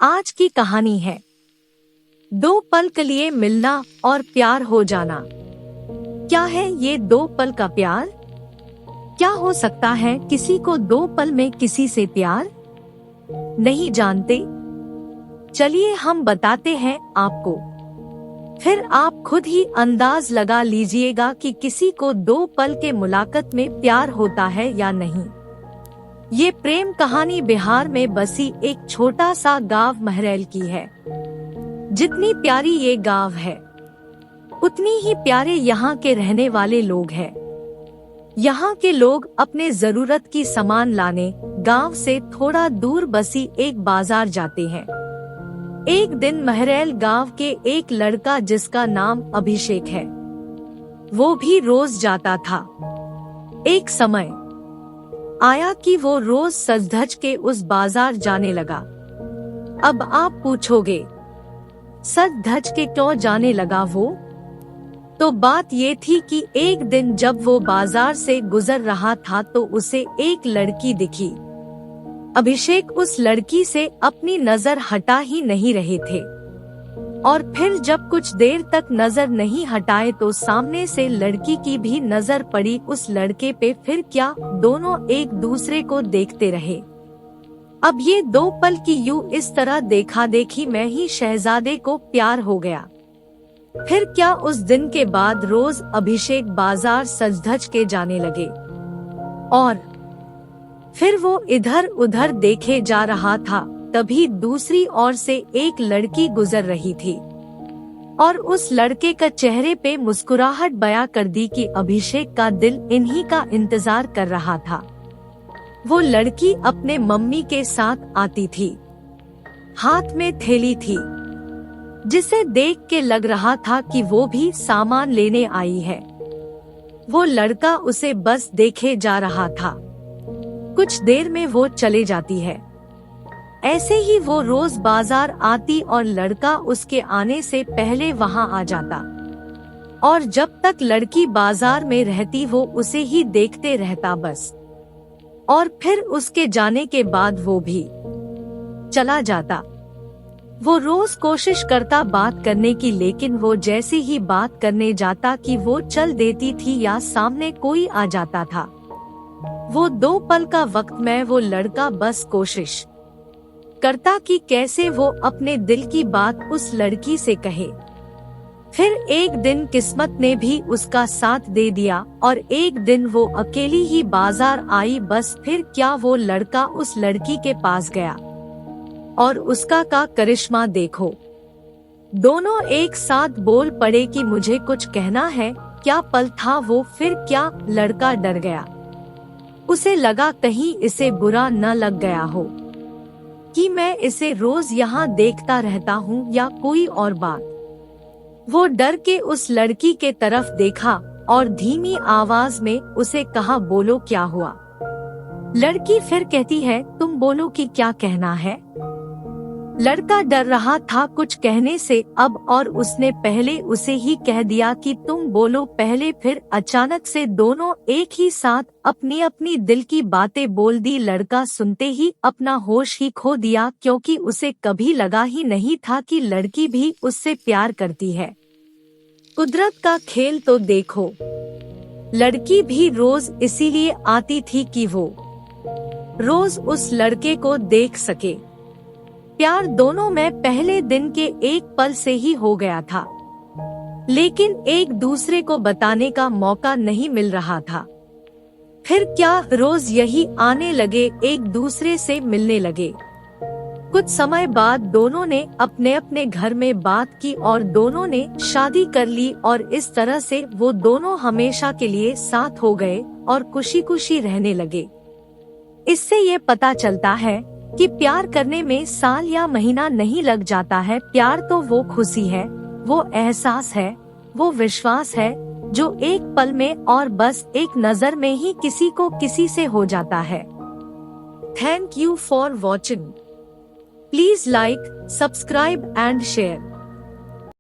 आज की कहानी है दो पल के लिए मिलना और प्यार हो जाना। क्या है ये दो पल का प्यार? क्या हो सकता है किसी को दो पल में किसी से प्यार? नहीं जानते? चलिए हम बताते हैं आपको, फिर आप खुद ही अंदाज लगा लीजिएगा कि किसी को दो पल के मुलाकात में प्यार होता है या नहीं। ये प्रेम कहानी बिहार में बसी एक छोटा सा गांव महरैल की है। जितनी प्यारी ये गांव है, उतनी ही प्यारे यहाँ के रहने वाले लोग हैं। यहाँ के लोग अपने जरूरत की सामान लाने गांव से थोड़ा दूर बसी एक बाजार जाते हैं। एक दिन महरैल गांव के एक लड़का जिसका नाम अभिषेक है, वो भी रोज जाता था। एक समय आया कि वो रोज सज धज के उस बाजार जाने लगा। अब आप पूछोगे, सज धज के क्यों जाने लगा वो? तो बात ये थी कि एक दिन जब वो बाजार से गुजर रहा था तो उसे एक लड़की दिखी। अभिषेक उस लड़की से अपनी नजर हटा ही नहीं रहे थे, और फिर जब कुछ देर तक नजर नहीं हटाए तो सामने से लड़की की भी नजर पड़ी उस लड़के पे। फिर क्या, दोनों एक दूसरे को देखते रहे। अब ये दो पल की यूं इस तरह देखा देखी में ही शहजादे को प्यार हो गया। फिर क्या, उस दिन के बाद रोज अभिषेक बाजार सज धज के जाने लगे, और फिर वो इधर उधर देखे जा रहा था। तभी दूसरी ओर से एक लड़की गुजर रही थी, और उस लड़के का चेहरे पे मुस्कुराहट बयां कर दी कि अभिषेक का दिल इन्हीं का इंतजार कर रहा था। वो लड़की अपने मम्मी के साथ आती थी, हाथ में थैली थी, जिसे देख के लग रहा था कि वो भी सामान लेने आई है। वो लड़का उसे बस देखे जा रहा था। कुछ देर में वो चले जाती है। ऐसे ही वो रोज बाजार आती और लड़का उसके आने से पहले वहां आ जाता, और जब तक लड़की बाजार में रहती वो उसे ही देखते रहता बस। और फिर उसके जाने के बाद वो भी चला जाता। वो रोज कोशिश करता बात करने की, लेकिन वो जैसे ही बात करने जाता कि वो चल देती थी या सामने कोई आ जाता था। वो दो पल का वक्त में वो लड़का बस कोशिश करता कि कैसे वो अपने दिल की बात उस लड़की से कहे। फिर एक दिन किस्मत ने भी उसका साथ दे दिया और एक दिन वो अकेली ही बाजार आई बस। फिर क्या, वो लड़का उस लड़की के पास गया और उसका का करिश्मा देखो। दोनों एक साथ बोल पड़े कि मुझे कुछ कहना है। क्या पल था वो! फिर क्या, लड़का डर गया। उसे लगा कहीं इसे बुरा न लग गया हो कि मैं इसे रोज यहाँ देखता रहता हूँ या कोई और बात। वो डर के उस लड़की के तरफ देखा और धीमी आवाज में उसे कहा, बोलो क्या हुआ? लड़की फिर कहती है, तुम बोलो कि क्या कहना है। लड़का डर रहा था कुछ कहने से अब, और उसने पहले उसे ही कह दिया कि तुम बोलो पहले। फिर अचानक से दोनों एक ही साथ अपनी अपनी दिल की बातें बोल दी। लड़का सुनते ही अपना होश ही खो दिया, क्योंकि उसे कभी लगा ही नहीं था कि लड़की भी उससे प्यार करती है। कुदरत का खेल तो देखो, लड़की भी रोज इसीलिए आती थी कि वो रोज उस लड़के को देख सके। प्यार दोनों में पहले दिन के एक पल से ही हो गया था, लेकिन एक दूसरे को बताने का मौका नहीं मिल रहा था। फिर क्या, रोज यही आने लगे, एक दूसरे से मिलने लगे। कुछ समय बाद दोनों ने अपने अपने घर में बात की और दोनों ने शादी कर ली, और इस तरह से वो दोनों हमेशा के लिए साथ हो गए और खुशी खुशी रहने लगे। इससे ये पता चलता है कि प्यार करने में साल या महीना नहीं लग जाता है। प्यार तो वो खुशी है, वो एहसास है, वो विश्वास है जो एक पल में और बस एक नजर में ही किसी को किसी से हो जाता है। Thank you for watching. Please like, subscribe and share.